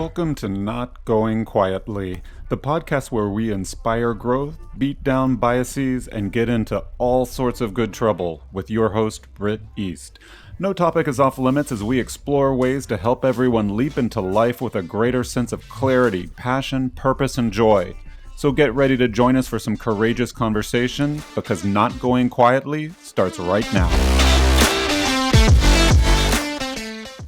Welcome to Not Going Quietly, the podcast where we inspire growth, beat down biases, and get into all sorts of good trouble with your host, Britt East. No topic is off limits as we explore ways to help everyone leap into life with a greater sense of clarity, passion, purpose, and joy. So get ready to join us for some courageous conversation because Not Going Quietly starts right now.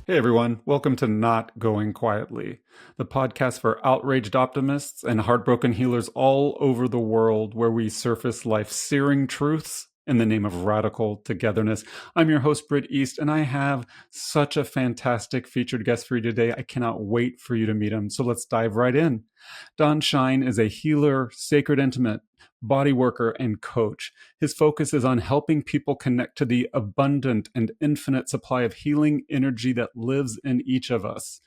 Hey everyone, welcome to Not Going Quietly, the podcast for outraged optimists and heartbroken healers all over the world where we surface life's searing truths in the name of radical togetherness. I'm your host, Britt East, and I have such a fantastic featured guest for you today. I cannot wait for you to meet him, so let's dive right in. Don Shine is a healer, sacred intimate, body worker, and coach. His focus is on helping people connect to the abundant and infinite supply of healing energy that lives in each of us.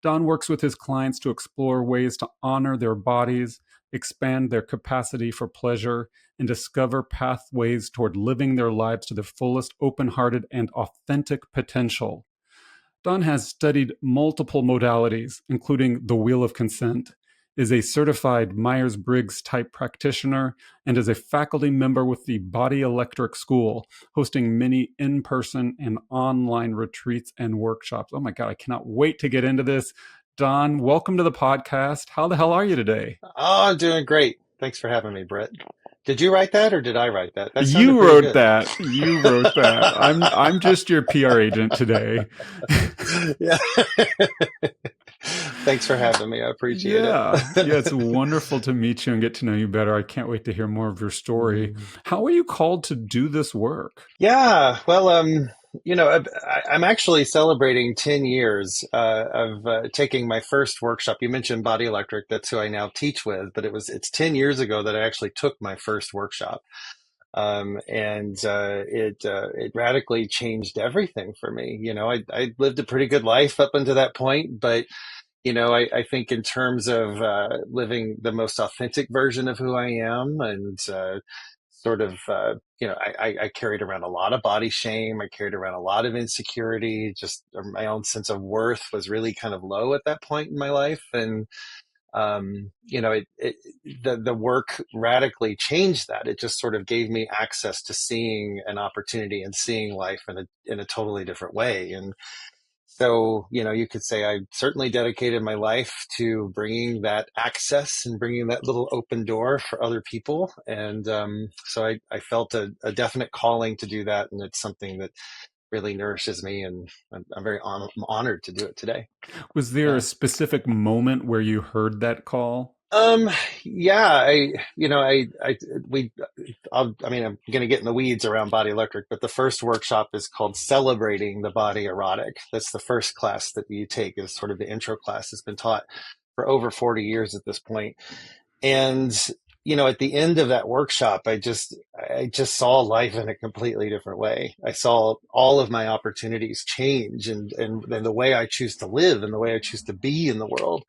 Don works with his clients to explore ways to honor their bodies, expand their capacity for pleasure, and discover pathways toward living their lives to their fullest, open-hearted, and authentic potential. Don has studied multiple modalities, including the Wheel of Consent, is a certified Myers-Briggs type practitioner, and is a faculty member with the Body Electric School, hosting many in-person and online retreats and workshops. Oh my God, I cannot wait to get into this. Don, welcome to the podcast. How the hell are you today? Oh, I'm doing great. Thanks for having me, Brett. Did you write that or did I write that? That sounded You pretty wrote good. that. You wrote that. I'm just your PR agent today. Yeah. Thanks for having me. I appreciate it. Yeah, it's wonderful to meet you and get to know you better. I can't wait to hear more of your story. How are you called to do this work? Yeah. Well, I'm actually celebrating 10 years of taking my first workshop. You mentioned Body Electric. That's who I now teach with, but it's 10 years ago that I actually took my first workshop. It radically changed everything for me. I lived a pretty good life up until that point, but I think in terms of living the most authentic version of who I am and I carried around a lot of body shame. I carried around a lot of insecurity. Just my own sense of worth was really kind of low at that point in my life. And the work radically changed that. It just sort of gave me access to seeing an opportunity and seeing life in a totally different way. And so, you could say I certainly dedicated my life to bringing that access and bringing that little open door for other people. And so I felt a definite calling to do that. And it's something that really nourishes me. And I'm very honored to do it today. Was there Yeah. a specific moment where you heard that call? Um, yeah, I'm going to get in the weeds around Body Electric, but the first workshop is called Celebrating the Body Erotic. That's the first class that you take, is sort of the intro class. It's been taught for over 40 years at this point. And, at the end of that workshop, I just saw life in a completely different way. I saw all of my opportunities change and the way I choose to live and the way I choose to be in the world.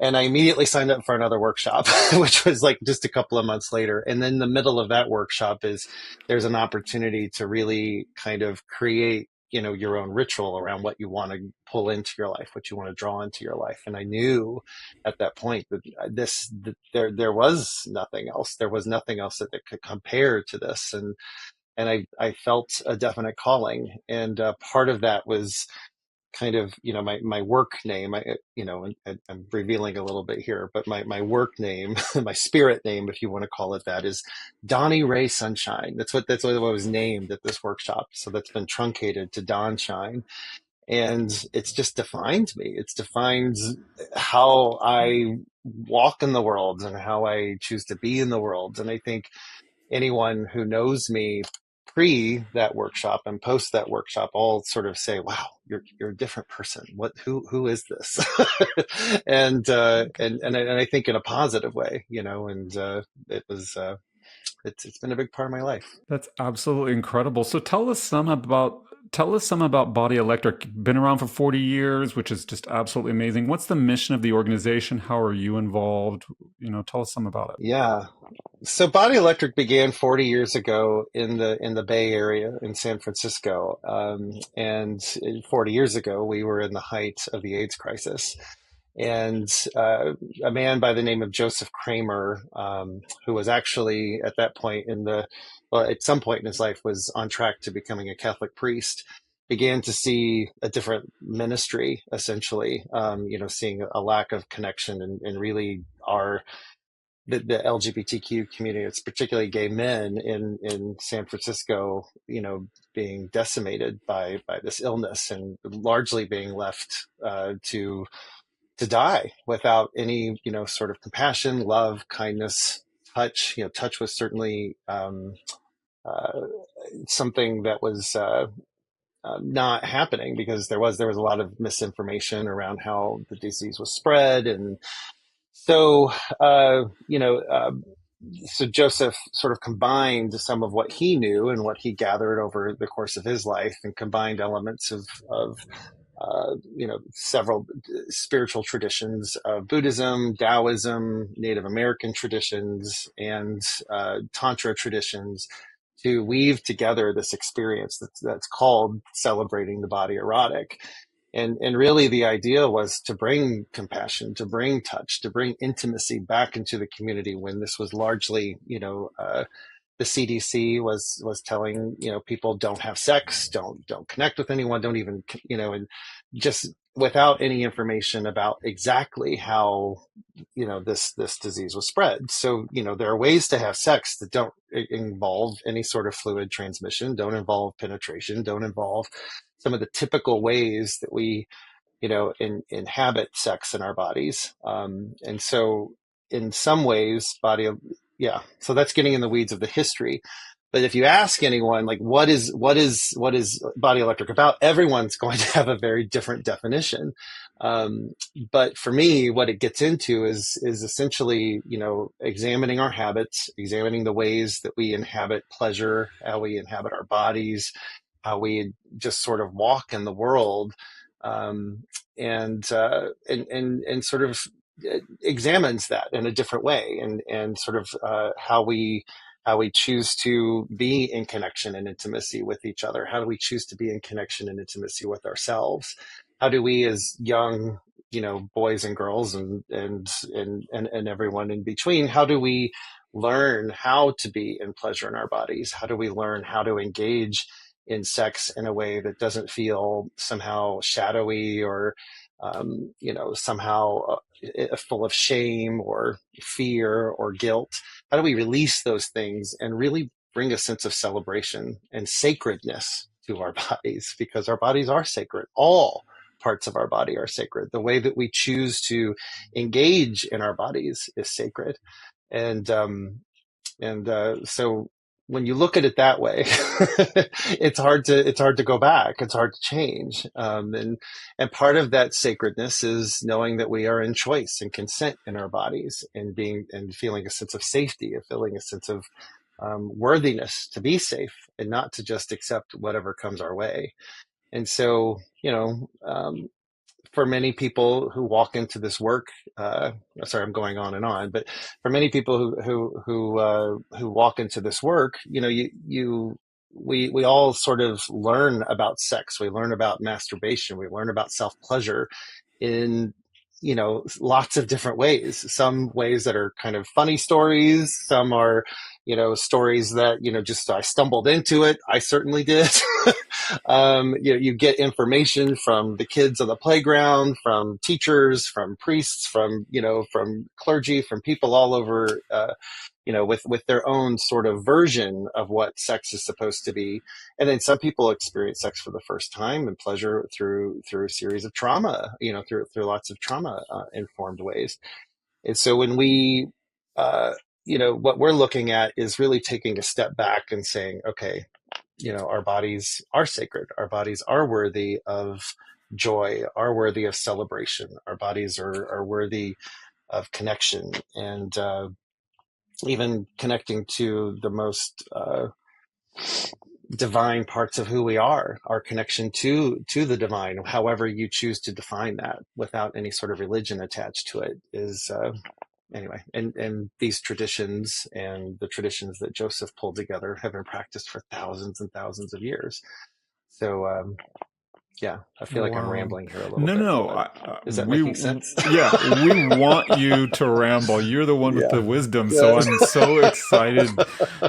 And I immediately signed up for another workshop, which was like just a couple of months later. And then the middle of that workshop there's an opportunity to really kind of create, your own ritual around what you want to pull into your life, what you want to draw into your life. And I knew at that point that there was nothing else. There was nothing else that could compare to this. And I felt a definite calling. And part of that was kind of, my work name. I'm revealing a little bit here, but my work name, my spirit name, if you want to call it that, is Donnie Ray Sunshine. That's what I was named at this workshop. So that's been truncated to Don Shine. And it's just defined me. It's defined how I walk in the world and how I choose to be in the world. And I think anyone who knows me pre that workshop and post that workshop all sort of say, wow, you're a different person. Who is this? And I think in a positive way, it's been a big part of my life. That's absolutely incredible. So tell us some about Body Electric. Been around for 40 years, which is just absolutely amazing. What's the mission of the organization? How are you involved? Tell us some about it. Yeah. So Body Electric began 40 years ago in the Bay Area in San Francisco. And 40 years ago, we were in the height of the AIDS crisis. And a man by the name of Joseph Kramer, who was actually at that point well, at some point in his life was on track to becoming a Catholic priest, began to see a different ministry, essentially, seeing a lack of connection and really the LGBTQ community, it's particularly gay men in San Francisco, being decimated by this illness and largely being left to die without any, sort of compassion, love, kindness, touch. Touch was certainly uh, something that was not happening because there was a lot of misinformation around how the disease was spread, and so uh, you know. So Joseph sort of combined some of what he knew and what he gathered over the course of his life, and combined elements of several spiritual traditions of Buddhism, Taoism, Native American traditions, and Tantra traditions to weave together this experience that's called celebrating the body erotic. And really the idea was to bring compassion, to bring touch, to bring intimacy back into the community when this was largely, the CDC was telling people don't have sex, don't connect with anyone, don't even and just without any information about exactly how this disease was spread. So there are ways to have sex that don't involve any sort of fluid transmission, don't involve penetration, don't involve some of the typical ways that we inhabit sex in our bodies. And so in some ways, yeah, so that's getting in the weeds of the history. But if you ask anyone, like, what is body electric about? Everyone's going to have a very different definition. Um, but for me, what it gets into is essentially, examining our habits, examining the ways that we inhabit pleasure, how we inhabit our bodies, how we just sort of walk in the world, um, and sort of examines that in a different way, and sort of how we choose to be in connection and intimacy with each other. How do we choose to be in connection and intimacy with ourselves? How do we, as young, boys and girls, and everyone in between, how do we learn how to be in pleasure in our bodies? How do we learn how to engage in sex in a way that doesn't feel somehow shadowy or somehow full of shame or fear or guilt? How do we release those things and really bring a sense of celebration and sacredness to our bodies? Because our bodies are sacred. All parts of our body are sacred. The way that we choose to engage in our bodies is sacred. And so when you look at it that way, it's hard to go back. It's hard to change. And part of that sacredness is knowing that we are in choice and consent in our bodies, and feeling a sense of safety, and feeling a sense of worthiness to be safe and not to just accept whatever comes our way. And so, for many people who walk into this work, sorry, I'm going on and on, but for many people who walk into this work, we all sort of learn about sex. We learn about masturbation. We learn about self pleasure in lots of different ways. Some ways that are kind of funny stories. Some are stories that just I stumbled into it. I certainly did. You get information from the kids on the playground, from teachers, from priests, from clergy, from people all over, with their own sort of version of what sex is supposed to be. And then some people experience sex for the first time and pleasure through a series of trauma, through lots of trauma informed ways. And so when we, what we're looking at is really taking a step back and saying, okay, our bodies are sacred. Our bodies are worthy of joy, are worthy of celebration. Our bodies are worthy of connection, and even connecting to the most divine parts of who we are, our connection to the divine, however you choose to define that, without any sort of religion attached to it, is anyway. And these traditions and the traditions that Joseph pulled together have been practiced for thousands and thousands of years. So Yeah, I feel like I'm Wow. rambling here a little No, bit, no. but is that making sense? Yeah, we want you to ramble. You're the one with Yeah. the wisdom. So Yes. I'm so excited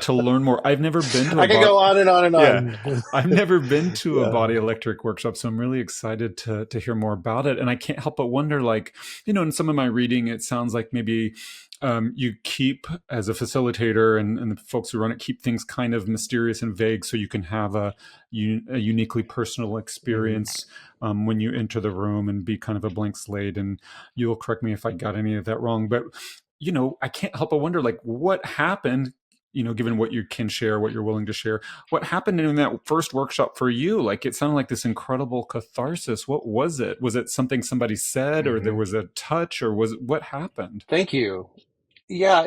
to learn more. I've never been to a I could go on and on and yeah, on. I've never been to a Yeah. body electric workshop, so I'm really excited to hear more about it. And I can't help but wonder, like, in some of my reading, it sounds like maybe you keep, as a facilitator and the folks who run it, keep things kind of mysterious and vague, so you can have a uniquely personal Mm. experience when you enter the room and be kind of a blank slate. And you'll correct me if I got any of that wrong, but I can't help but wonder, like, what happened, given what you can share, what you're willing to share, what happened in that first workshop for you? Like, it sounded like this incredible catharsis. What was it? Was it something somebody said, or there Hmm. was a touch, or was it, what happened? Thank you. Yeah.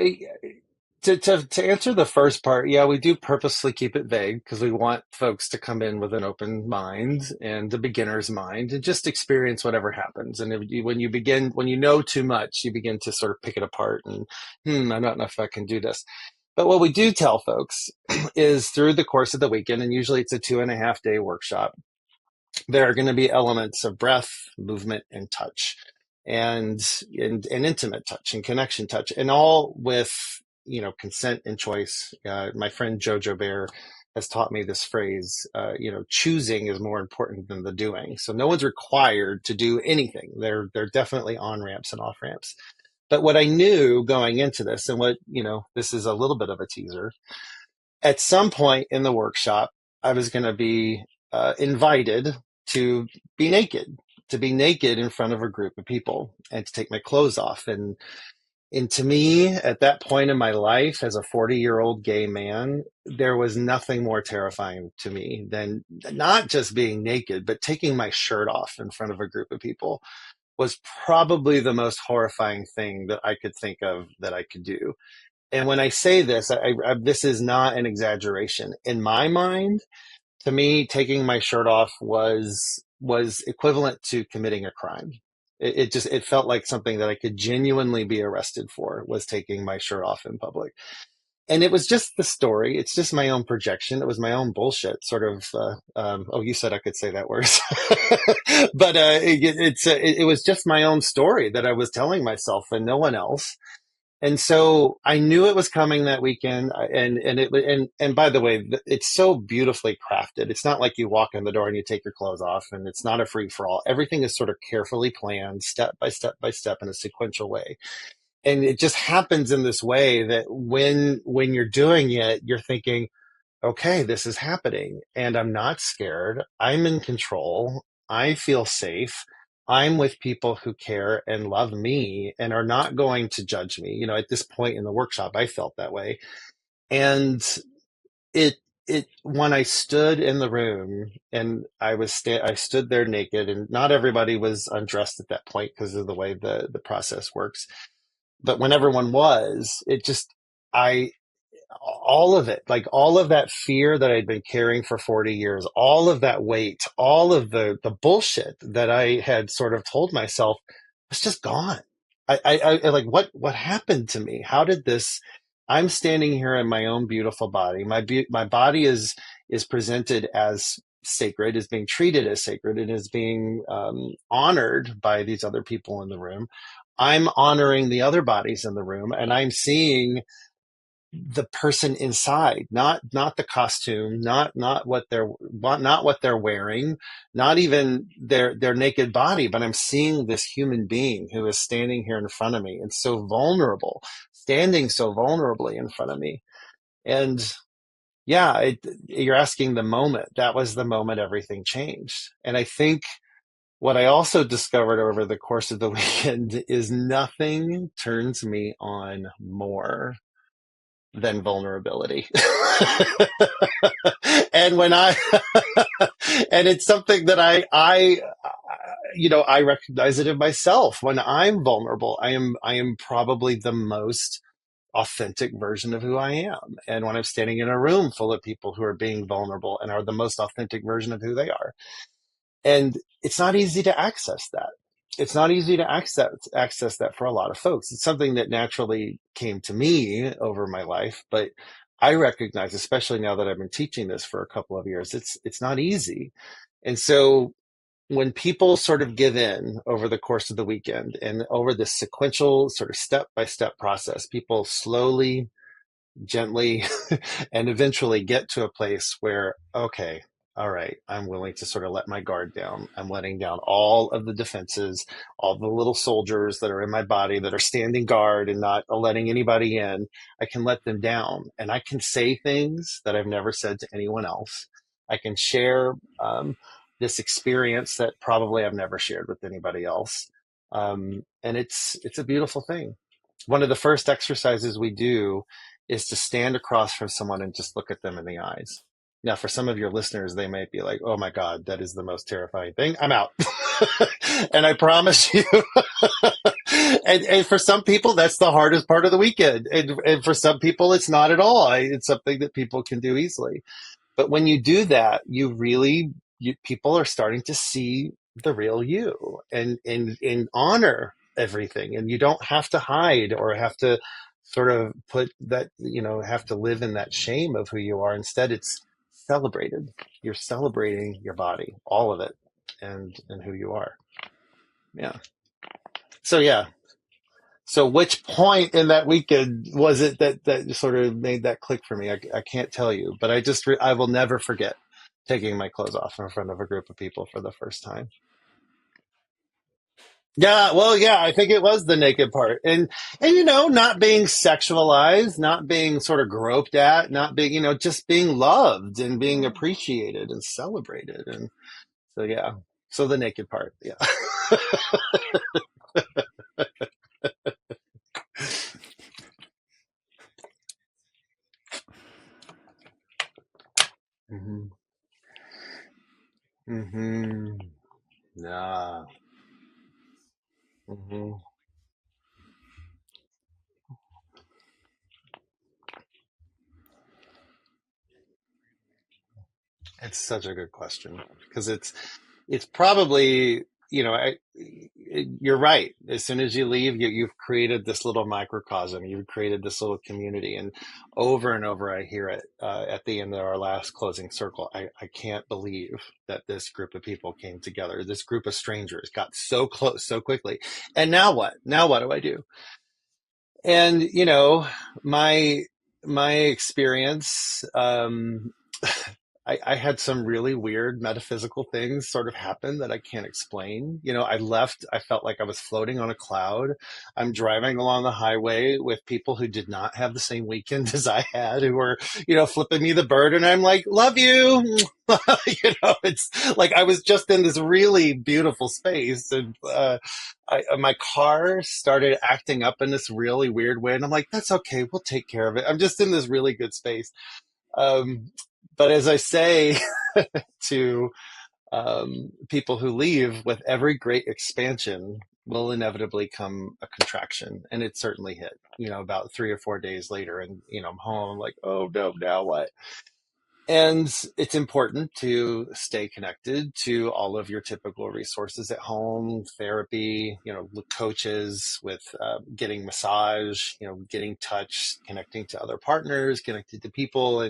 To answer the first part, yeah, we do purposely keep it vague because we want folks to come in with an open mind and a beginner's mind and just experience whatever happens. And when you know too much, you begin to sort of pick it apart and, I don't know if I can do this. But what we do tell folks is through the course of the weekend, and usually it's a 2.5 day workshop, there are going to be elements of breath, movement, and touch, and, and intimate touch and connection touch, and all with consent and choice. My friend Jojo Bear has taught me this phrase. Choosing is more important than the doing. So no one's required to do anything. They're definitely on ramps and off ramps. But what I knew going into this, and what this is a little bit of a teaser, at some point in the workshop, I was going to be invited to be naked, to be naked in front of a group of people and to take my clothes off. And to me, at that point in my life, as a 40-year-old gay man, there was nothing more terrifying to me than not just being naked, but taking my shirt off in front of a group of people was probably the most horrifying thing that I could think of that I could do. And when I say this, this is not an exaggeration. In my mind, to me, taking my shirt off was equivalent to committing a crime. It felt like something that I could genuinely be arrested for, was taking my shirt off in public. And it was just the story. It's just my own projection. It was my own bullshit, sort of. Oh, you said I could say that word, but it was just my own story that I was telling myself and no one else. And so I knew it was coming that weekend, and by the way, it's so beautifully crafted. It's not like you walk in the door and you take your clothes off, and it's not a free for all. Everything is sort of carefully planned, step by step by step, in a sequential way. And it just happens in this way that when you're doing it, you're thinking, okay, this is happening and I'm not scared. I'm in control. I feel safe. I'm with people who care and love me and are not going to judge me. At this point in the workshop, I felt that way. And it, when I stood in the room and I stood there naked, and not everybody was undressed at that point because of the way the process works. But when everyone was, I, all of it, like all of that fear that I'd been carrying for 40 years, all of that weight, all of the bullshit that I had sort of told myself was just gone. I like, what happened to me? How did this, I'm standing here in my own beautiful body. My body is presented as sacred, is being treated as sacred, and is being honored by these other people in the room. I'm honoring the other bodies in the room, and I'm seeing the person inside, not the costume, not what they're wearing, not even their naked body, but I'm seeing this human being who is standing here in front of me and so vulnerable, standing so vulnerably in front of me. And yeah, you're asking the moment. That was the moment everything changed. And I think what I also discovered over the course of the weekend is nothing turns me on more than vulnerability. And when I, and it's something that I recognize it in myself. When I'm vulnerable, I am probably the most authentic version of who I am. And when I'm standing in a room full of people who are being vulnerable and are the most authentic version of who they are, and it's not easy to access that. It's not easy to access that for a lot of folks. It's something that naturally came to me over my life, but I recognize, especially now that I've been teaching this for a couple of years, it's not easy. And so when people sort of give in over the course of the weekend and over this sequential sort of step by step process, people slowly, gently, and eventually get to a place where, okay, all right, I'm willing to sort of let my guard down. I'm letting down all of the defenses, all the little soldiers that are in my body that are standing guard and not letting anybody in. I can let them down and I can say things that I've never said to anyone else. I can share this experience that probably I've never shared with anybody else. And it's a beautiful thing. One of the first exercises we do is to stand across from someone and just look at them in the eyes. Now, for some of your listeners, they might be like, oh my God, that is the most terrifying thing. I'm out. And I promise you, and for some people, that's the hardest part of the weekend. And for some people, it's not at all. It's something that people can do easily. But when you do that, people are starting to see the real you and honor everything. And you don't have to hide or have to sort of put that, have to live in that shame of who you are. Instead, it's celebrated. You're celebrating your body, all of it, and who you are. Yeah. So yeah. So which point in that weekend was it that sort of made that click for me? I can't tell you, but I will never forget taking my clothes off in front of a group of people for the first time. Yeah, well, yeah, I think it was the naked part, and not being sexualized, not being sort of groped at, not being, just being loved and being appreciated and celebrated, and so yeah, so the naked part, yeah. Hmm. Hmm. Yeah. Hmm. It's such a good question because it's probably, you're right. As soon as you leave, you've created this little microcosm. You've created this little community, and over I hear it at the end of our last closing circle. I can't believe that this group of people came together. This group of strangers got so close so quickly. And now what? Now what do I do? And my my experience. I had some really weird metaphysical things sort of happen that I can't explain. I left, I felt like I was floating on a cloud. I'm driving along the highway with people who did not have the same weekend as I had, who were, flipping me the bird, and I'm like, love you. It's like I was just in this really beautiful space, and my car started acting up in this really weird way. And I'm like, that's okay. We'll take care of it. I'm just in this really good space. Um, but as I say to people who leave, with every great expansion will inevitably come a contraction. And it certainly hit, about 3 or 4 days later. And, I'm home. I'm like, oh no, now what? And it's important to stay connected to all of your typical resources at home, therapy, with coaches, with getting massage, getting touch, connecting to other partners, connected to people,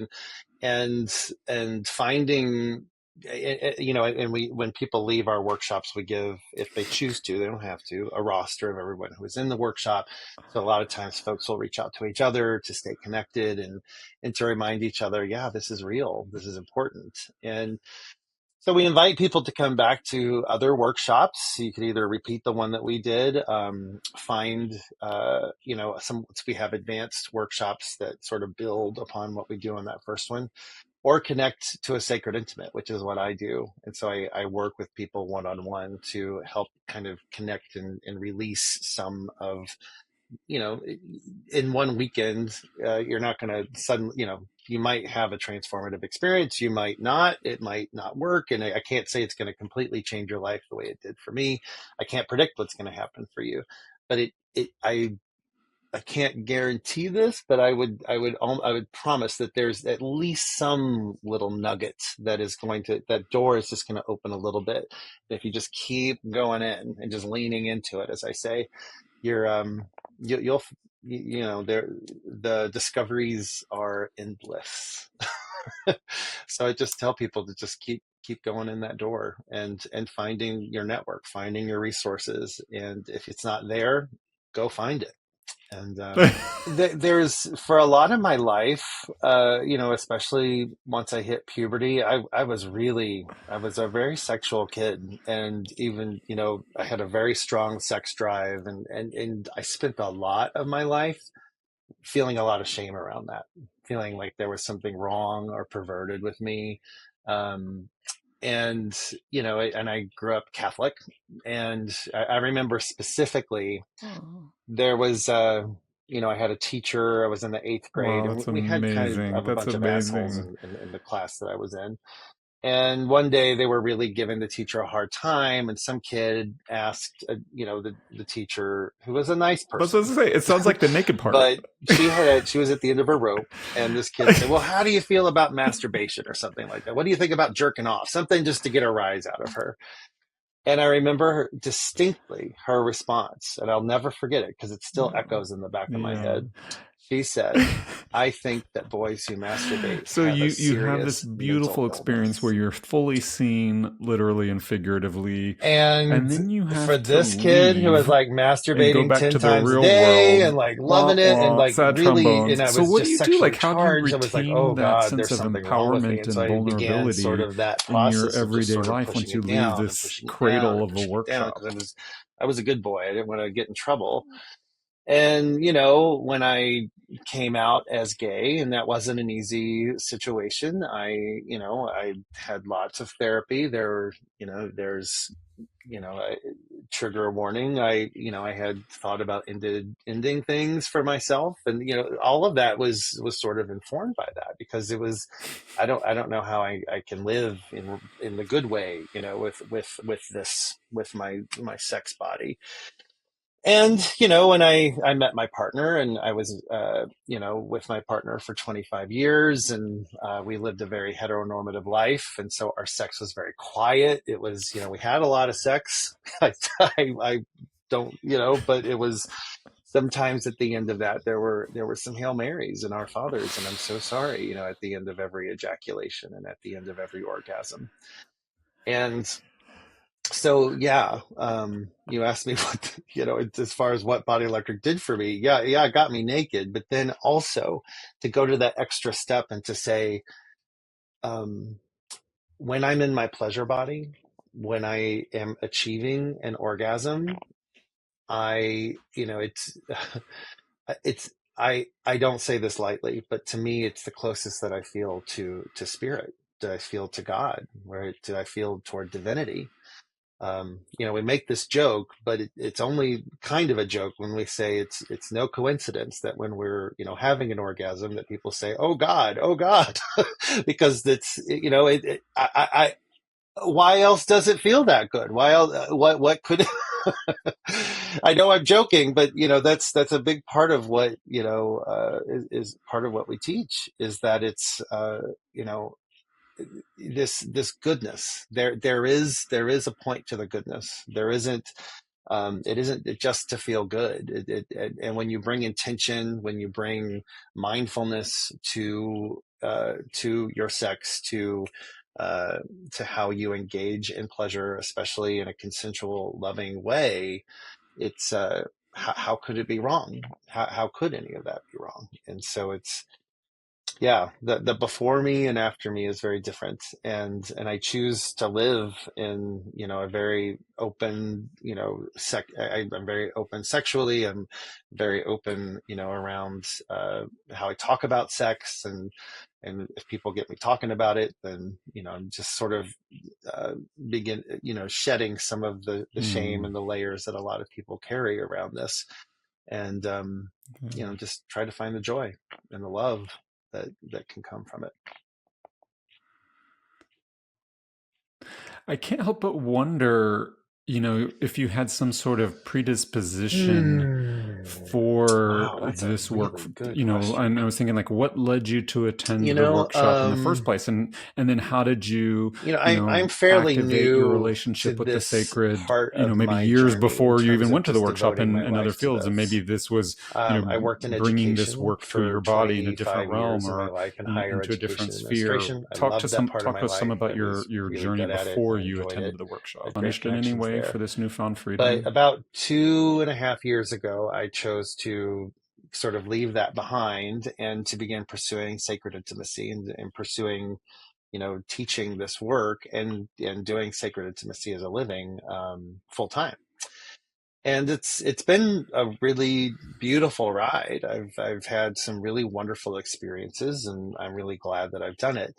and finding, and we, when people leave our workshops, we give, if they choose to, they don't have to, a roster of everyone who was in the workshop. So a lot of times folks will reach out to each other to stay connected, and to remind each other, yeah, this is real, this is important. And so we invite people to come back to other workshops. You could either repeat the one that we did, find, we have advanced workshops that sort of build upon what we do on that first one, or connect to a sacred intimate, which is what I do. And so I work with people one-on-one to help kind of connect and release some of, in one weekend, you're not going to suddenly, you might have a transformative experience. You might not, it might not work. And I can't say it's going to completely change your life the way it did for me. I can't predict what's going to happen for you, but I can't guarantee this, but I would promise that there's at least some little nugget that door is just going to open a little bit. If you just keep going in and just leaning into it, as I say, you're you'll, there, the discoveries are endless. So I just tell people to just keep going in that door and finding your network, finding your resources, and if it's not there, go find it. And there's for a lot of my life, especially once I hit puberty, I was a very sexual kid, and even I had a very strong sex drive, and I spent a lot of my life feeling a lot of shame around that, feeling like there was something wrong or perverted with me. Um, and and I grew up Catholic, and I remember specifically Oh, there was I had a teacher. I was in the eighth grade, wow, and that's we had kind amazing. of a That's bunch of assholes amazing. in the class that I was in. And one day they were really giving the teacher a hard time, and some kid asked, the teacher, who was a nice That's what I person, was gonna say. It sounds like the naked part. but she was at the end of her rope, and this kid said, "Well, how do you feel about masturbation or something like that? What do you think about jerking off?" Something just to get a rise out of her. And I remember distinctly her response, and I'll never forget it because it still Wow. echoes in the back of my Yeah. head. She said, "I think that boys who masturbate So have a you have this serious mental beautiful experience where illness." you're fully seen, literally and figuratively, And and then you for have to this kid who was leave like and go masturbating back 10 to the times a real day world. and like Wah loving it and wah, like sad really, and trombones. I So was what do just you do? sexually Like, how do you charged, I was like, retain oh that God, sense there's of something wrong with me. empowerment And so and I began sort vulnerability of that in your process of just everyday sort of life pushing once you it leave down and this pushing it down cradle and of a pushing it down workshop? because I was a good boy. I didn't want to get in trouble. And, when I came out as gay, and that wasn't an easy situation, I had lots of therapy. There's, a trigger warning. I had thought about ending things for myself. And, all of that was sort of informed by that because it was, I don't know how I can live in the good way, with this, with my sex body. And when I met my partner, and I was with my partner for 25 years, and we lived a very heteronormative life, and so our sex was very quiet. It was, we had a lot of sex. I don't, but it was sometimes at the end of that there were some Hail Marys and Our Fathers, and I'm so sorry, at the end of every ejaculation and at the end of every orgasm. And so yeah, you asked me what, as far as what Body Electric did for me. Yeah, it got me naked, but then also to go to that extra step and to say, um, when I'm in my pleasure body, when I am achieving an orgasm, it's it's I don't say this lightly, but to me, it's the closest that I feel to spirit. Do I feel to God? Where do I feel toward divinity? We make this joke, but it's only kind of a joke when we say it's no coincidence that when we're having an orgasm that people say, oh God," because it's why else does it feel that good? Why else? What could? I know I'm joking, but that's a big part of what is part of what we teach, is that it's you know this goodness. There is a point to the goodness. There isn't it isn't just to feel good. And when you bring intention, when you bring mindfulness to your sex, uh, to how you engage in pleasure, especially in a consensual, loving way, it's how could it be wrong? How could any of that be wrong? And so it's, yeah, the before me and after me is very different, and I choose to live in a very open, I'm very open sexually. I'm very open around how I talk about sex, and if people get me talking about it, then I'm just sort of uh, begin shedding some of the shame Hmm. and the layers that a lot of people carry around this, and Yeah. just try to find the joy and the love that can come from it. I can't help but wonder, if you had some sort of predisposition Hmm. for Wow, that's a this work? really good You know, and I question. was thinking like, what led you to attend You the know, workshop in the first place, and then how did you, I'm fairly activate your new to relationship with the this sacred? part of Maybe my years journey in before you terms even of went to the just workshop devoting my in other life to fields, and maybe this. this was, I worked in bringing this education work through your for body in a different 25 realm years of my or life in higher into a different education sphere. administration. I loved that part of Talk my to us some life. about I was your really journey good at it and before I you enjoyed it. attended the I workshop. had great Punished in any connections way there. for this newfound But freedom? about 2.5 years ago, I chose to sort of leave that behind and to begin pursuing sacred intimacy and pursuing, teaching this work and doing sacred intimacy as a living full time. And it's been a really beautiful ride. I've had some really wonderful experiences, and I'm really glad that I've done it.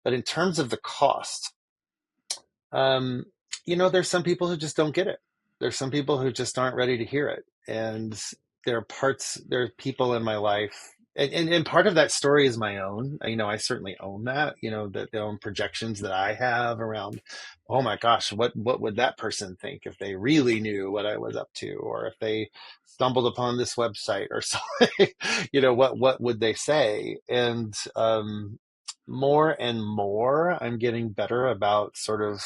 But in terms of the cost, um, there's some people who just don't get it. There's some people who just aren't ready to hear it. And there are people in my life, and part of that story is my own. I certainly own that, the own projections that I have around, oh my gosh, what would that person think if they really knew what I was up to, or if they stumbled upon this website or something, what would they say? And more and more, I'm getting better about sort of,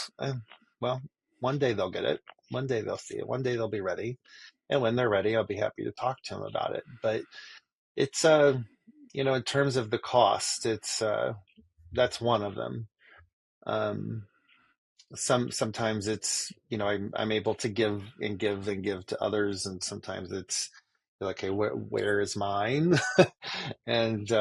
well, one day they'll get it. One day they'll see it. One day they'll be ready. And when they're ready, I'll be happy to talk to them about it. But it's, in terms of the cost, that's one of them. Um, sometimes it's, I'm able to give and give and give to others. And sometimes it's like, okay, where is mine? And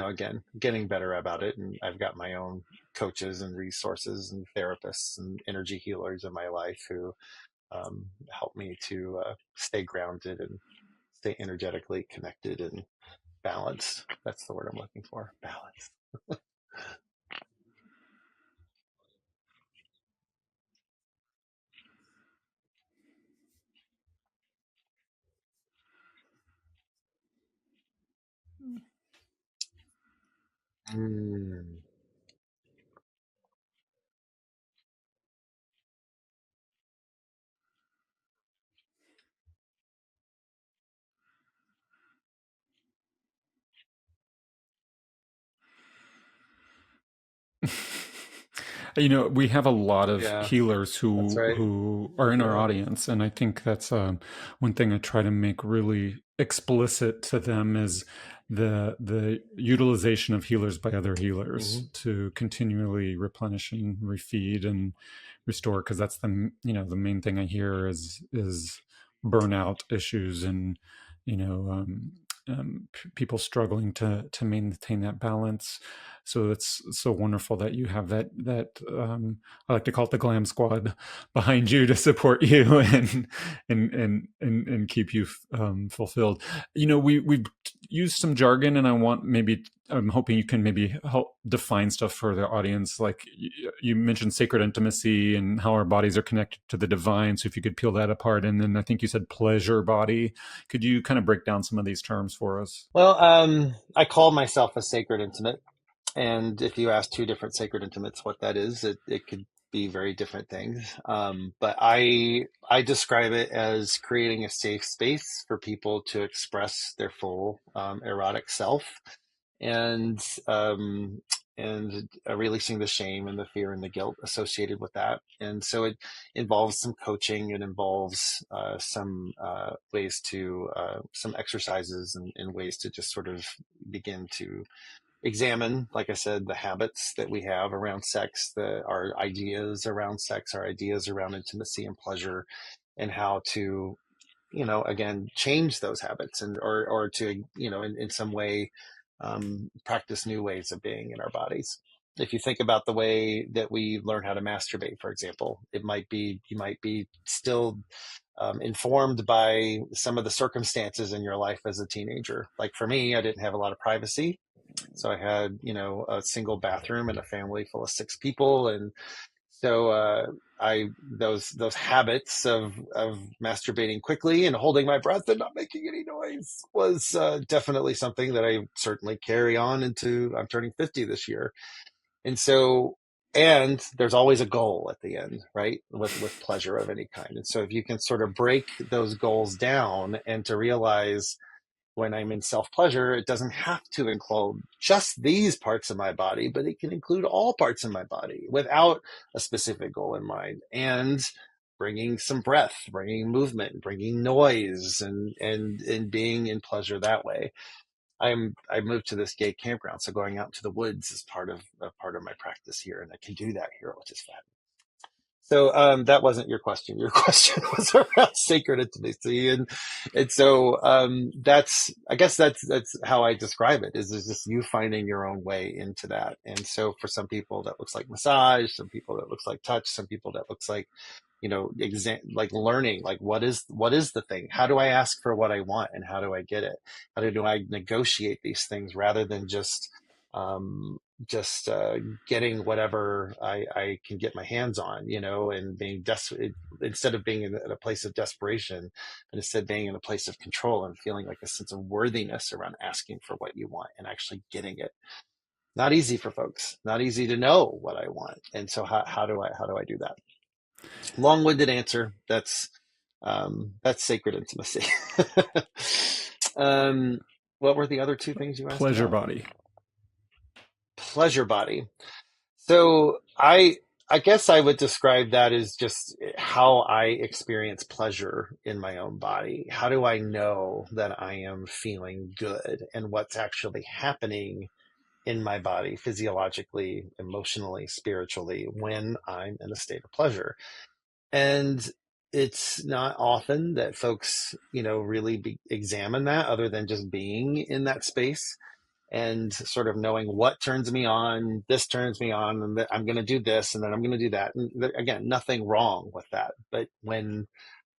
again, getting better about it. And I've got my own coaches and resources and therapists and energy healers in my life who help me to stay grounded and stay energetically connected and balanced. That's the word I'm looking for. Balance. Mm. We have a lot of Yeah, healers that's right. who are in our Yeah. audience, and I think that's one thing I try to make really explicit to them is the utilization of healers by other healers Hmm. to continually replenish and refeed and restore, because that's the main thing I hear is burnout issues and you know people struggling to maintain that balance. So it's so wonderful that you have that I like to call it the glam squad behind you to support you and keep you fulfilled. We've used some jargon, and I'm hoping you can maybe help define stuff for the audience. Like you mentioned sacred intimacy and how our bodies are connected to the divine. So if you could peel that apart, and then I think you said pleasure body. Could you kind of break down some of these terms for us? Well, I call myself a sacred intimate. And if you ask two different sacred intimates what that is, it could be very different things. But I describe it as creating a safe space for people to express their full erotic self, and um, releasing the shame and the fear and the guilt associated with that. And so it involves some coaching. It involves some ways to some exercises and ways to just sort of begin to examine, like I said, the habits that we have around sex, our ideas around sex, our ideas around intimacy and pleasure, and how to, again, change those habits and or to, in some way, practice new ways of being in our bodies. If you think about the way that we learn how to masturbate, for example, you might be still informed by some of the circumstances in your life as a teenager. Like for me, I didn't have a lot of privacy, so I had, a single bathroom and a family full of six people. And so I those habits of masturbating quickly and holding my breath and not making any noise was definitely something that I certainly carry on into. I'm turning 50 this year. And so And there's always a goal at the end, right? With pleasure of any kind. And so if you can sort of break those goals down and to realize when I'm in self pleasure, it doesn't have to include just these parts of my body, but it can include all parts of my body without a specific goal in mind. And bringing some breath, bringing movement, bringing noise, and being in pleasure that way. I moved to this gay campground, so going out into the woods is part of my practice here, and I can do that here, which is fun. So that wasn't your question. Your question was around sacred intimacy, and so that's I guess that's how I describe it. Is just you finding your own way into that. And so for some people that looks like massage, some people that looks like touch, some people that looks like like learning, like what is the thing? How do I ask for what I want, and how do I get it? How do I negotiate these things rather than um, just getting whatever I can get my hands on, and being desperate instead of being in a place of desperation, but instead being in a place of control and feeling like a sense of worthiness around asking for what you want and actually getting it. Not easy for folks. Not easy to know what I want. And so how do I do that? Long-winded answer. That's sacred intimacy. um, what were the other two things you asked Pleasure about? body. Pleasure body. So I guess I would describe that as just how I experience pleasure in my own body. How do I know that I am feeling good and what's actually happening in my body physiologically, emotionally, spiritually when I'm in a state of pleasure? And it's not often that folks, really examine that other than just being in that space and sort of knowing what turns me on, this turns me on, and I'm going to do this, and then I'm going to do that. And again, nothing wrong with that. But when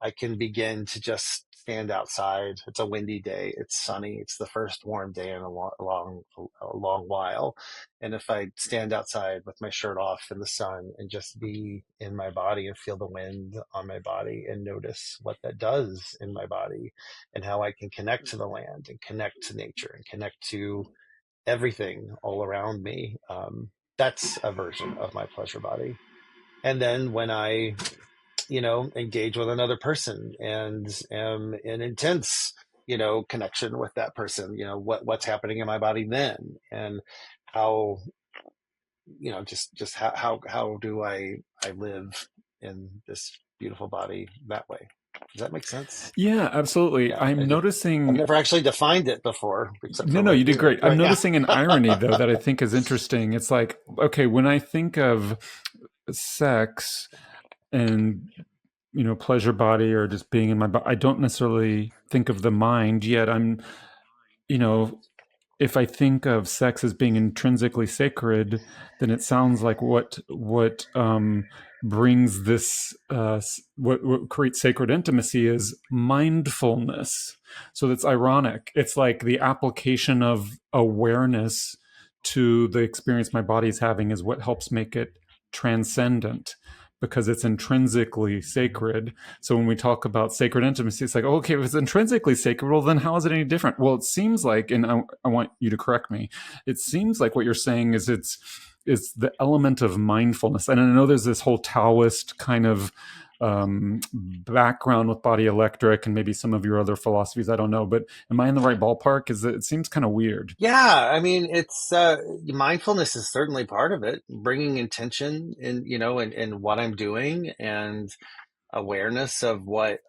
I can begin to just stand outside, it's a windy day, it's sunny, it's the first warm day in a long while. And if I stand outside with my shirt off in the sun and just be in my body and feel the wind on my body and notice what that does in my body and how I can connect to the land and connect to nature and connect to everything all around me. That's a version of my pleasure body. And then when I, engage with another person and am in intense, connection with that person, what's happening in my body then, and how, just how do I live in this beautiful body that way? Does that make sense? Yeah, absolutely. Yeah, I'm I've noticing. never actually defined it before, except No, for no, you right did here, great. I'm right now. noticing an irony, though, that I think is interesting. It's like, okay, when I think of sex and, pleasure body or just being in my body, I don't necessarily think of the mind yet. You know, if I think of sex as being intrinsically sacred, then it sounds like what brings this what creates sacred intimacy is mindfulness. So that's ironic. It's like the application of awareness to the experience my body's having is what helps make it transcendent because it's intrinsically sacred. So when we talk about sacred intimacy, it's like, oh, okay, if it's intrinsically sacred, well, then how is it any different? Well, it seems like, and I want you to correct me, it seems like what you're saying is it's the element of mindfulness. And I know there's this whole Taoist kind of background with body electric and maybe some of your other philosophies. I don't know, but am I in the right ballpark? Is it seems kind of weird? Yeah, I mean, it's mindfulness is certainly part of it, bringing intention in, in what I'm doing and awareness of what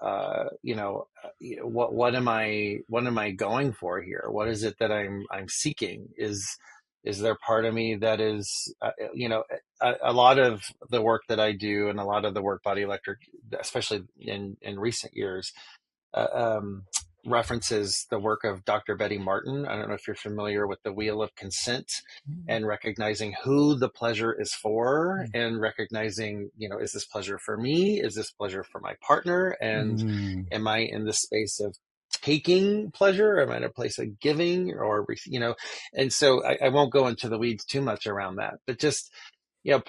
am I going for here? What is it that I'm seeking? Is there part of me that is, a lot of the work that I do and a lot of the work Body Electric, especially in recent years, uh, um, references the work of Dr. Betty Martin. I don't know if you're familiar with the Wheel of Consent and recognizing who the pleasure is for and recognizing, is this pleasure for me? Is this pleasure for my partner? And Mm. am I in the space of taking pleasure? Am I in a place of giving and so I won't go into the weeds too much around that, but just, you know,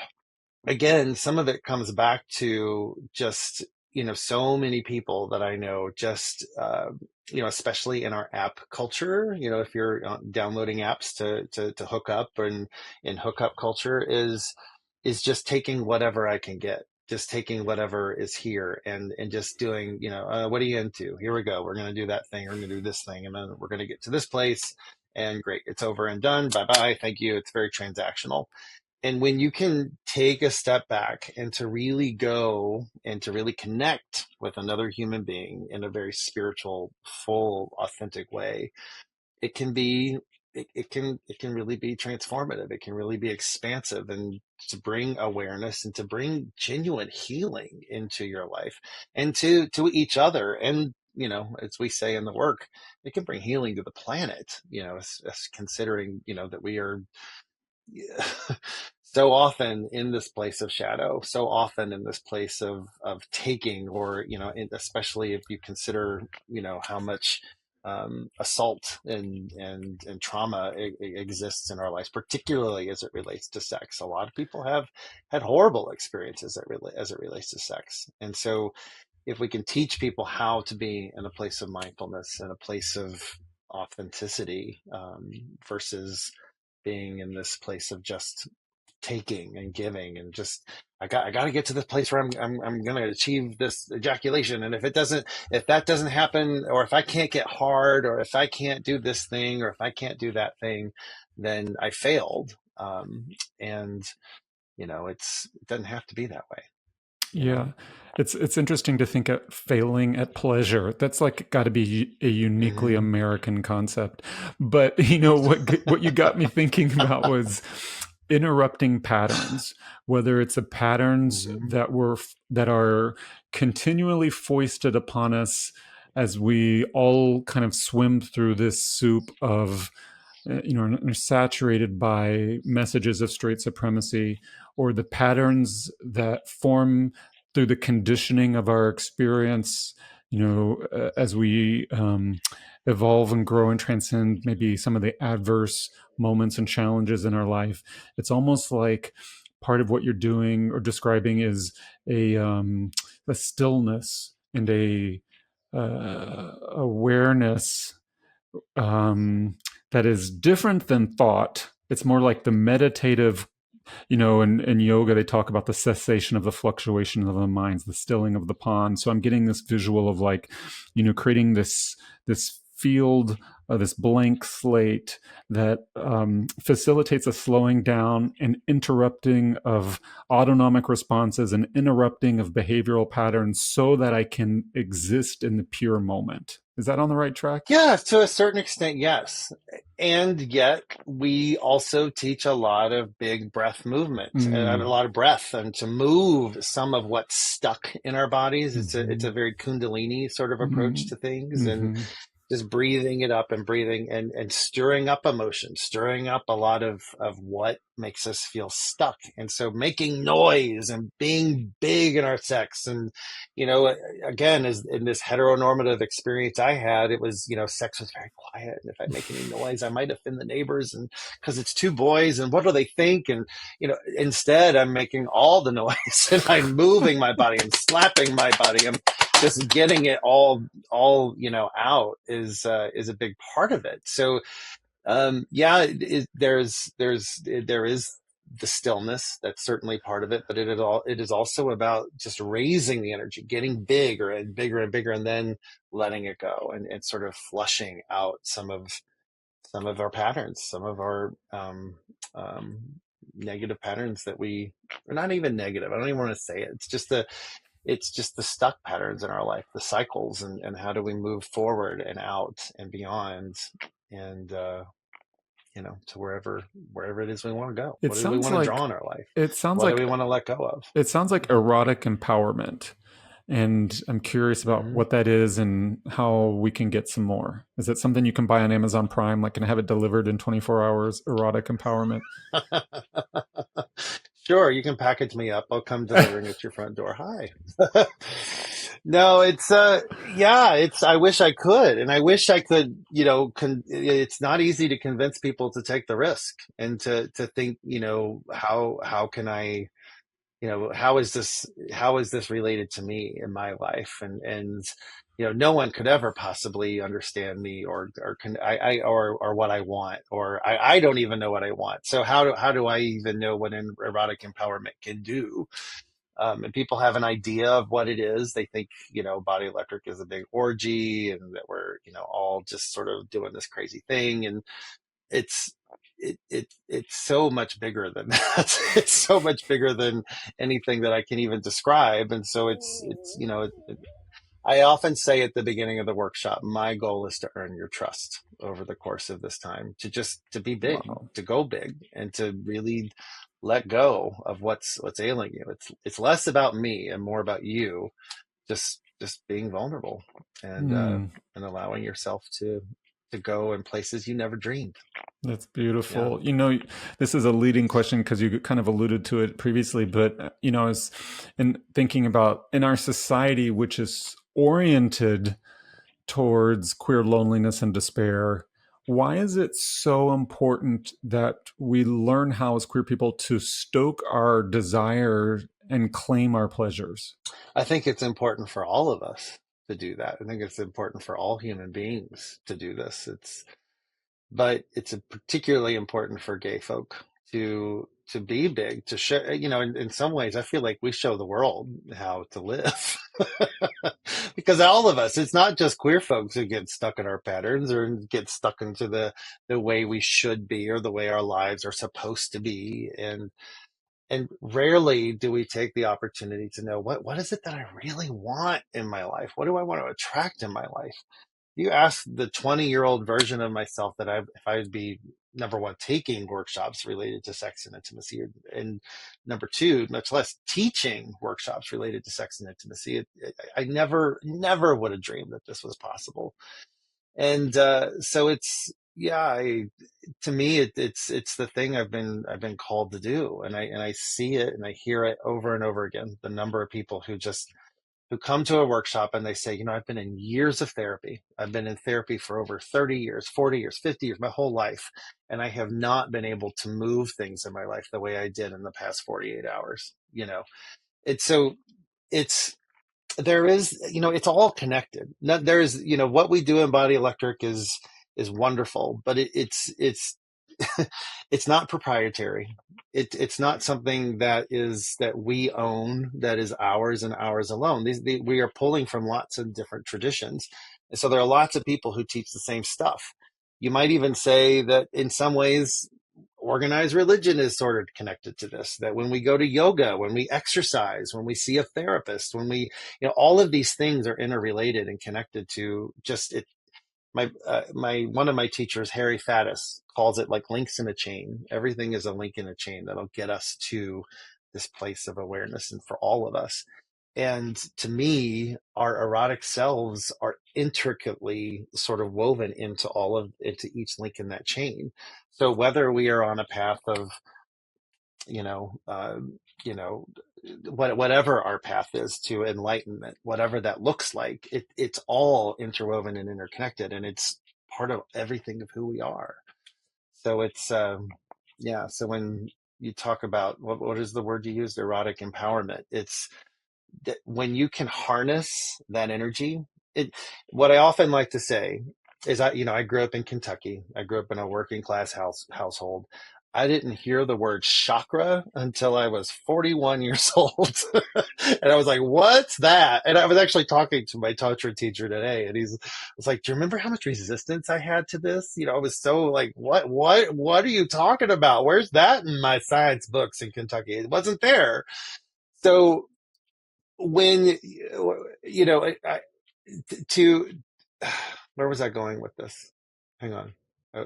again, some of it comes back to just, so many people that I know just, especially in our app culture, if you're downloading apps to hook up and in hookup culture is is just taking whatever I can get, just taking whatever is here, and just doing, what are you into? Here we go. We're going to do that thing. We're going to do this thing, and then we're going to get to this place. And great, it's over and done. Bye bye. Thank you. It's very transactional. And when you can take a step back and to really go and to really connect with another human being in a very spiritual, full, authentic way, it can be it can really be transformative. It can really be expansive, and to bring awareness and to bring genuine healing into your life and to each other. And as we say in the work, it can bring healing to the planet, as considering that we are so often in this place of shadow, so often in this place of taking, or especially if you consider how much assault and trauma exists in our lives, particularly as it relates to sex. A lot of people have had horrible experiences as it relates to sex, and so if we can teach people how to be in a place of mindfulness and a place of authenticity, versus being in this place of just taking and giving, and just I got to get to this place where I'm going to achieve this ejaculation, and if that doesn't happen, or if I can't get hard, or if I can't do this thing, or if I can't do that thing, then I failed. And it doesn't have to be that way. you know Yeah. It's interesting to think of failing at pleasure. That's like got to be a uniquely hmm American concept. But what you got me thinking about was interrupting patterns, whether it's a patterns hmm that are continually foisted upon us as we all kind of swim through this soup of and are saturated by messages of straight supremacy, or the patterns that form through the conditioning of our experience, as we evolve and grow and transcend maybe some of the adverse moments and challenges in our life. It's almost like part of what you're doing or describing is a stillness and a awareness, um, that is different than thought. It's more like the meditative, in yoga, they talk about the cessation of the fluctuation of the minds, the stilling of the pond. So I'm getting this visual of like, creating this field, this blank slate that facilitates a slowing down and interrupting of autonomic responses and interrupting of behavioral patterns so that I can exist in the pure moment. Is that on the right track? Yeah, to a certain extent, yes. And yet, we also teach a lot of big breath movement and a Mm, lot of breath, and to move some of what's stuck in our bodies. It's a mhm, very Kundalini sort of approach mm, to things, and mhm. just breathing it up and breathing and stirring up emotion, stirring up a lot of what makes us feel stuck. And so making noise and being big in our sex. And, you know, again, as in this heteronormative experience I had, it was, sex was very quiet. And if I make any noise, I might offend the neighbors, and because it's two boys, and what do they think? And, instead I'm making all the noise and I'm moving my body and slapping my body. I'm just getting it all out is a big part of it. So yeah, there is the stillness, that's certainly part of it, but it is also about just raising the energy, getting bigger and bigger and bigger, and then letting it go, and sort of flushing out some of our patterns, some of our um, negative patterns that we are not even negative. I don't even want to say it. It's just the stuck patterns in our life, the cycles, and how do we move forward and out and beyond, and to wherever it is we want to go. It What do we sounds want to draw like in our life? it sounds What do we like want to let go of? it sounds like erotic empowerment, and I'm curious about hmm what that is and how we can get some more. Is it something you can buy on Amazon Prime? Like, can I have it delivered in 24 hours? Erotic empowerment. Sure, you can package me up. I'll come delivering at your front door. Hi. No, yeah, I wish I could, and I wish I could, it's not easy to convince people to take the risk and to think, how can I, how is this related to me in my life? And no one could ever possibly understand me or what I want, or I don't even know what I want. So how do I even know what erotic empowerment can do? And people have an idea of what it is. They think, Body Electric is a big orgy, and that we're, all just sort of doing this crazy thing. And it's, it's so much bigger than that. It's so much bigger than anything that I can even describe. And so I often say at the beginning of the workshop, my goal is to earn your trust over the course of this time, to be big, Wow. to go big, and to really let go of what's ailing you. It's less about me and more about you, just being vulnerable, Hmm. and allowing yourself to go in places you never dreamed. That's Yeah. beautiful. This is a leading question because you kind of alluded to it previously, but as in thinking about in our society, which is oriented towards queer loneliness and despair, why is it so important that we learn how, as queer people, to stoke our desire and claim our pleasures? I think it's important for all of us to do that. I think it's important for all human beings to do this. But it's particularly important for gay folk to be big, to show, in some ways I feel like we show the world how to live. Because all of us, it's not just queer folks who get stuck in our patterns or get stuck into the way we should be or the way our lives are supposed to be. And rarely do we take the opportunity to know what is it that I really want in my life? What do I want to attract in my life? You ask the 20-year-old version of myself that if I'd be, number one, taking workshops related to sex and intimacy, and number two, much less teaching workshops related to sex and intimacy, I never would have dreamed that this was possible. And so to me, it's the thing I've been called to do, and I see it and I hear it over and over again. The number of people who come to a workshop and they say, I've been in years of therapy. I've been in therapy for over 30 years, 40 years, 50 years, my whole life. And I have not been able to move things in my life the way I did in the past 48 hours. It's so it's, there is, it's all connected. There is, what we do in Body Electric is wonderful, but it's it's not proprietary. It's not something that we own, that is ours and ours alone. We are pulling from lots of different traditions, and so there are lots of people who teach the same stuff. You might even say that in some ways, organized religion is sort of connected to this. That when we go to yoga, when we exercise, when we see a therapist, when we, all of these things are interrelated and connected to just it. My one of my teachers, Harry Faddis, calls it like links in a chain. Everything is a link in a chain that'll get us to this place of awareness, and for all of us. And to me, our erotic selves are intricately sort of woven into each link in that chain. So whether we are on a path of, you know, uh, you know, whatever our path is to enlightenment, whatever that looks like, it's all interwoven and interconnected, and it's part of everything of who we are. So yeah. So when you talk about what is the word you used, erotic empowerment, it's that when you can harness that energy, it, what I often like to say is I grew up in Kentucky. I grew up in a working class household. I didn't hear the word chakra until I was 41 years old. And I was like, what's that? And I was actually talking to my tantra teacher today, and was like, do you remember how much resistance I had to this? I was so like, what are you talking about? Where's that in my science books in Kentucky? It wasn't there. So when to where was I going with this? Hang on,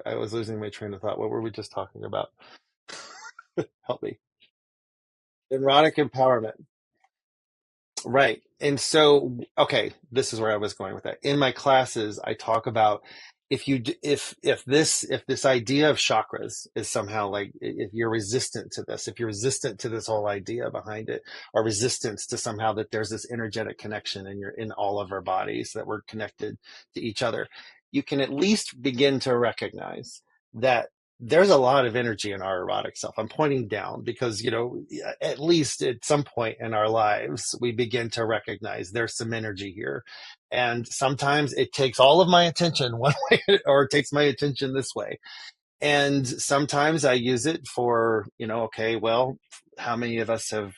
I was losing my train of thought. What were we just talking about? Help me. Erotic empowerment. Right. And so, okay, this is where I was going with that. In my classes, I talk about if this idea of chakras is somehow like, if you're resistant to this, if you're resistant to this whole idea behind it, or resistance to somehow that there's this energetic connection in all of our bodies, that we're connected to each other, you can at least begin to recognize that there's a lot of energy in our erotic self. I'm pointing down because, at least at some point in our lives, we begin to recognize there's some energy here. And sometimes it takes all of my attention one way, or it takes my attention this way. And sometimes I use it for, okay, well, how many of us have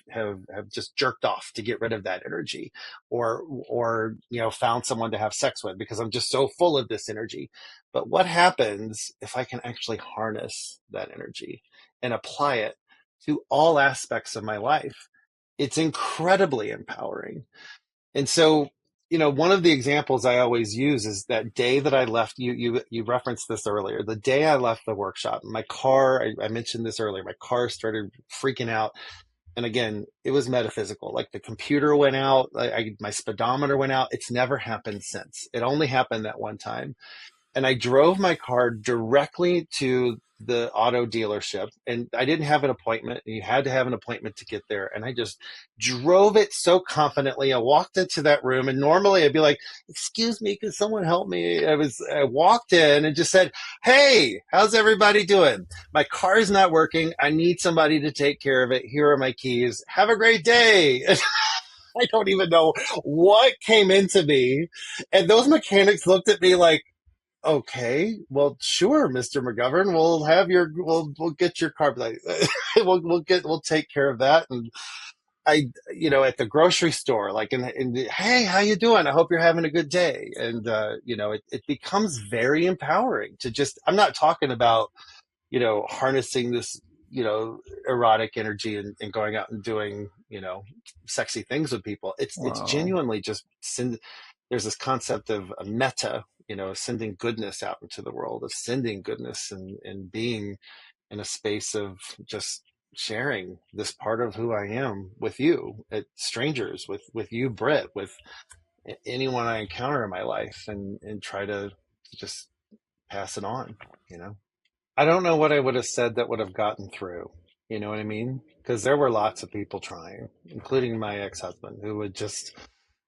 just jerked off to get rid of that energy, or found someone to have sex with because I'm just so full of this energy. But what happens if I can actually harness that energy and apply it to all aspects of my life? It's incredibly empowering. And so, one of the examples I always use is that day that I left. You referenced this earlier. The day I left the workshop, my car. I mentioned this earlier. My car started freaking out, and again, it was metaphysical. Like the computer went out. My speedometer went out. It's never happened since. It only happened that one time, and I drove my car directly to the auto dealership, and I didn't have an appointment, and you had to have an appointment to get there. And I just drove it so confidently. I walked into that room, and normally I'd be like, "Excuse me, can someone help me?" I walked in and just said, "Hey, how's everybody doing? My car's not working. I need somebody to take care of it. Here are my keys. Have a great day." I don't even know what came into me. And those mechanics looked at me like, okay, well, sure, Mr. McGovern, we'll get your car. Like, we'll take care of that. And at the grocery store, like, hey, how you doing? I hope you're having a good day. And, it becomes very empowering to just, I'm not talking about, harnessing this, erotic energy and going out and doing, sexy things with people. It's Wow. genuinely just there's this concept of a meta, sending goodness out into the world, of sending goodness and being in a space of just sharing this part of who I am with you, at strangers, with you, Britt, with anyone I encounter in my life, and try to just pass it on, you know. I don't know what I would have said that would have gotten through. You know what I mean? Because there were lots of people trying, including my ex-husband, who would just,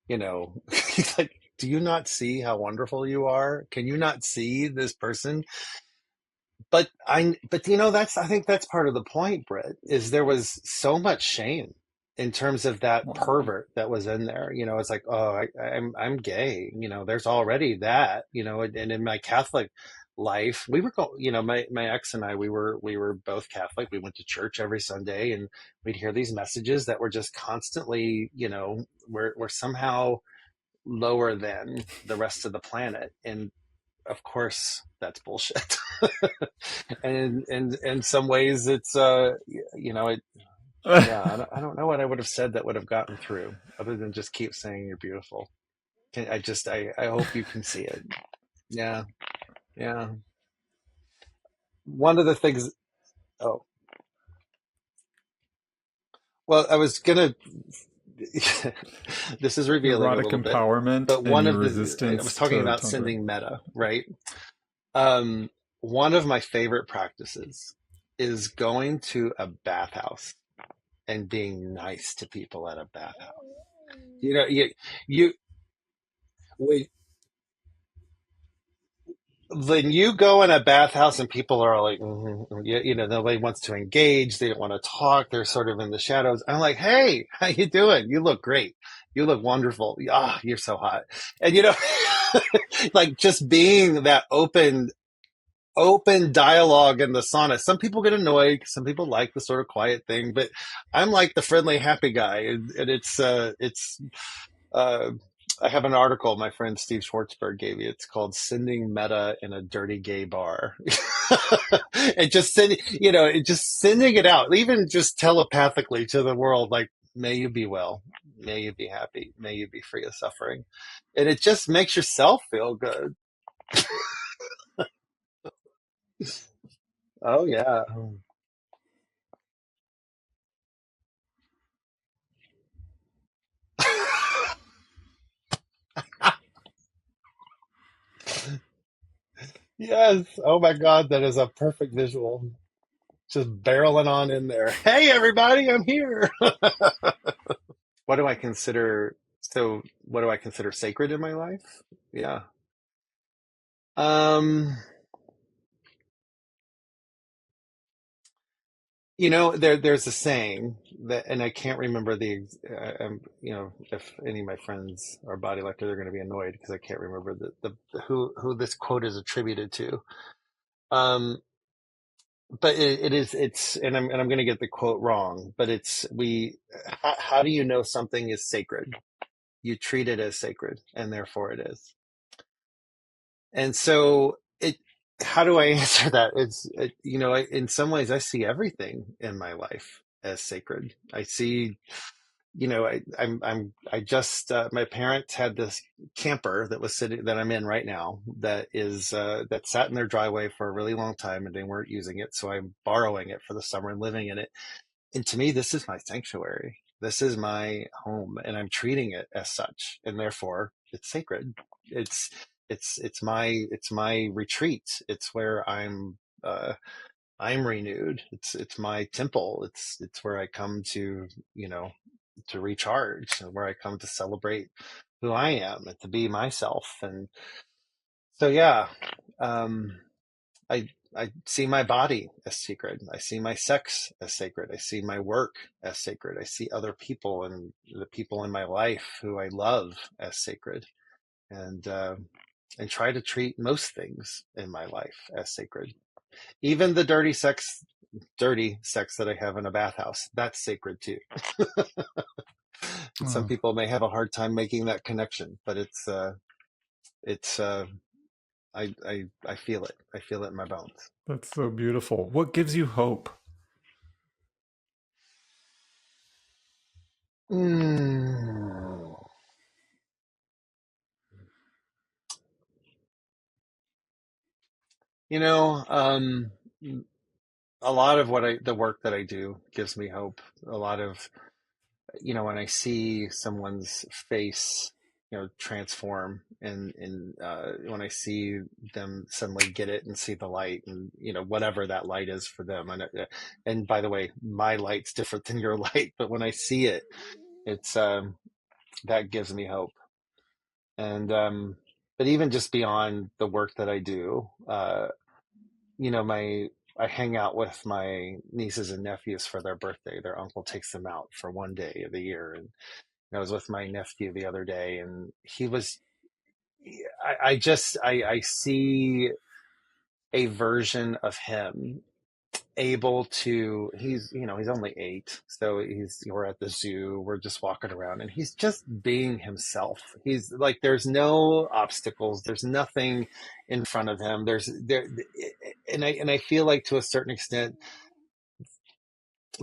he's like, "Do you not see how wonderful you are? Can you not see this person?" But I think that's part of the point, Britt, is there was so much shame in terms of that Wow. pervert that was in there. It's like, oh, I'm gay. There's already that. And in my Catholic life, we were going. My ex and I, we were both Catholic. We went to church every Sunday, and we'd hear these messages that were just constantly, we're somehow lower than the rest of the planet, and of course that's bullshit. And in some ways it's it yeah, I don't know what I would have said that would have gotten through, other than just keep saying you're beautiful. I hope you can see it. Yeah, yeah. One of the things. Oh, well, I was gonna. This is revealing a Erotic little bit, empowerment but and one your of the I was resistance talking to about tantra. sending meta, right? um One of my favorite practices is going to a bathhouse and being nice to people at a bathhouse. You know, you when when you go in a bathhouse and people are like, nobody wants to engage, they don't want to talk, they're sort of in the shadows. I'm like, hey, how you doing? You look great. You look wonderful. Ah, you're so hot. And like just being that open dialogue in the sauna. Some people get annoyed. Some people like the sort of quiet thing, but I'm like the friendly, happy guy, and it's uh, I have an article my friend Steve Schwartzberg gave me. It's called "Sending Meta in a Dirty Gay Bar," and just sending it out, even just telepathically to the world, like, "May you be well, may you be happy, may you be free of suffering," and it just makes yourself feel good. Oh yeah. Yes. Oh my God, that is a perfect visual. Just barreling on in there. Hey, everybody, I'm here. What do I consider? So, what do I consider sacred in my life? Yeah. Um, there's a saying that, and I can't remember if any of my friends are body elector, they're going to be annoyed because I can't remember who this quote is attributed to. Um, but and I'm going to get the quote wrong, but how do you know something is sacred? You treat it as sacred, and therefore it is. And so how do I answer that? In some ways, I see everything in my life as sacred. I see, I just, my parents had this camper that I'm in right now that sat in their driveway for a really long time and they weren't using it. So I'm borrowing it for the summer and living in it. And to me, this is my sanctuary. This is my home, and I'm treating it as such, and therefore it's sacred. It's it's my retreat. It's where I'm renewed. It's my temple. It's where I come you know to recharge, where I come to celebrate who I am and to be myself. And so yeah, um, I see my body as sacred. I see my sex as sacred. I see my work as sacred. I see other people and the people in my life who I love as sacred, and and try to treat most things in my life as sacred. Even the dirty sex that I have in a bathhouse, that's sacred too. And some Oh, people may have a hard time making that connection, but it's I feel it. I feel it in my bones. that's so beautiful. What gives you hope? Mm. You know, a lot of the work that I do gives me hope. A lot of, when I see someone's face, transform, and when I see them suddenly get it and see the light, and whatever that light is for them. And by the way, my light's different than your light, but when I see it, it's that gives me hope. And but even just beyond the work that I do, my I hang out with my nieces and nephews for their birthday. Their uncle takes them out for one day of the year, and I was with my nephew the other day, and he was. I see a version of him able to. He's only 8, so we're at the zoo. We're just walking around, and he's just being himself. He's like, there's no obstacles. There's nothing in front of him. And I feel like, to a certain extent,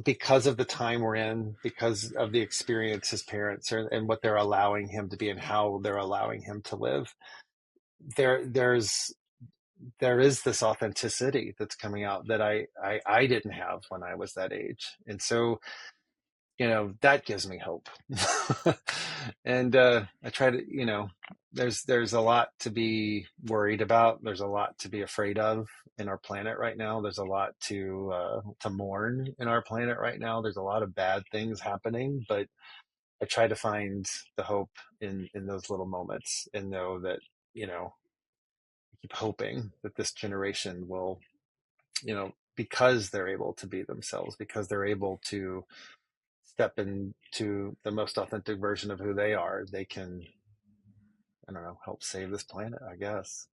because of the time we're in, because of the experience his parents and what they're allowing him to be and how they're allowing him to live, there there's there is this authenticity that's coming out that I didn't have when I was that age. And so, that gives me hope. And I try to, there's a lot to be worried about. There's a lot to be afraid of in our planet right now. There's a lot to mourn in our planet right now. There's a lot of bad things happening, but I try to find the hope in those little moments, and know that, keep hoping that this generation will, because they're able to be themselves, because they're able to step into the most authentic version of who they are, they can, I don't know, help save this planet, I guess.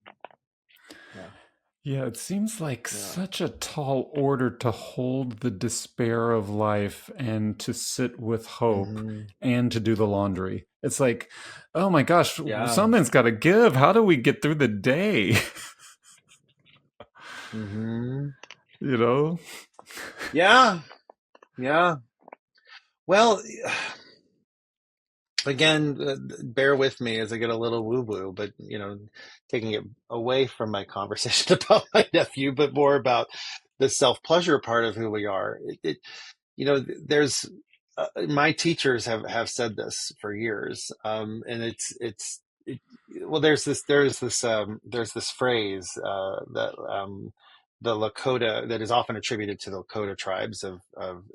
Yeah. Yeah, it seems like Yeah. such a tall order to hold the despair of life and to sit with hope Hmm. and to do the laundry. It's like, oh my gosh, Yeah. something's got to give. How do we get through the day? Hmm. you know? Yeah. Yeah. Well, again, bear with me as I get a little woo woo, but, taking it away from my conversation about my nephew, but more about the self pleasure part of who we are. There's my teachers have said this for years, and it, well, there's this phrase that the Lakota, that is often attributed to the Lakota tribes of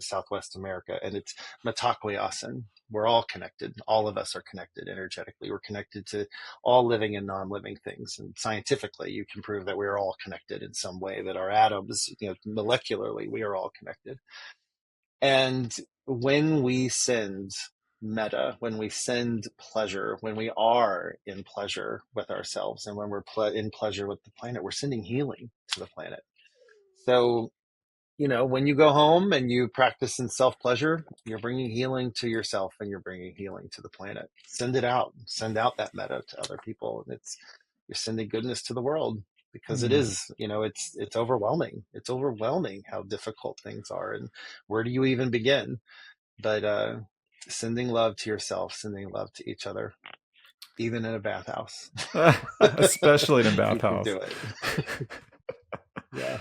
Southwest America, and it's Matakwiosen. we're all connected. All of us are connected energetically. We're connected to all living and non-living things. And scientifically, you can prove that we are all connected in some way, that our atoms, molecularly, we are all connected. And when we send metta, when we send pleasure, when we are in pleasure with ourselves, and when we're in pleasure with the planet, we're sending healing to the planet. So, when you go home and you practice in self-pleasure, you're bringing healing to yourself and you're bringing healing to the planet. Send it out. Send out that metta to other people. And you're sending goodness to the world, because it is, it's overwhelming. It's overwhelming how difficult things are. And where do you even begin? But sending love to yourself, sending love to each other, even in a bathhouse. Especially in a You can bathhouse. do it. Yeah,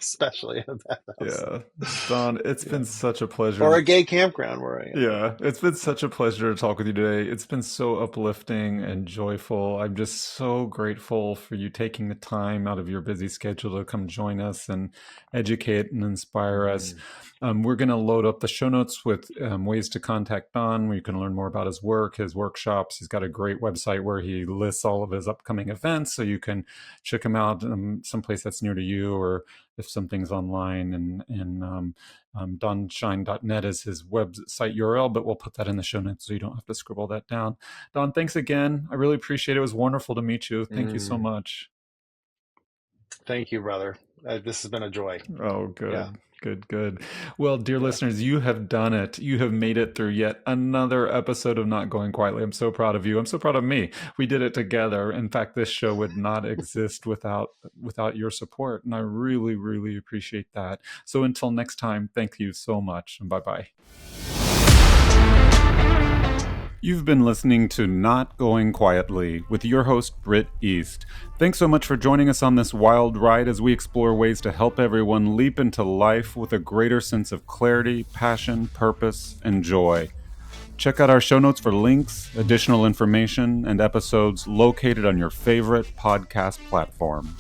especially in a bathhouse. Yeah. Don, it's Yeah. been such a pleasure. Or a gay campground where I am. Yeah, it's been such a pleasure to talk with you today. It's been so uplifting and joyful. I'm just so grateful for you taking the time out of your busy schedule to come join us and educate and inspire us. Mm. We're going to load up the show notes with ways to contact Don, where you can learn more about his work, his workshops. He's got a great website where he lists all of his upcoming events, so you can check him out someplace that's near to you, or if something's online. And donshine.net is his website URL, but we'll put that in the show notes so you don't have to scribble that down. Don, thanks again. I really appreciate it. It was wonderful to meet you. Thank you so much. Thank you, brother. This has been a joy. Oh, good. Yeah. Good. Well, dear listeners, you have done it. You have made it through yet another episode of Not Going Quietly. I'm so proud of you. I'm so proud of me. We did it together. In fact, this show would not exist without your support, and I really, really appreciate that. So until next time, thank you so much, and bye-bye. You've been listening to Not Going Quietly with your host, Britt East. Thanks so much for joining us on this wild ride as we explore ways to help everyone leap into life with a greater sense of clarity, passion, purpose, and joy. Check out our show notes for links, additional information, and episodes located on your favorite podcast platform.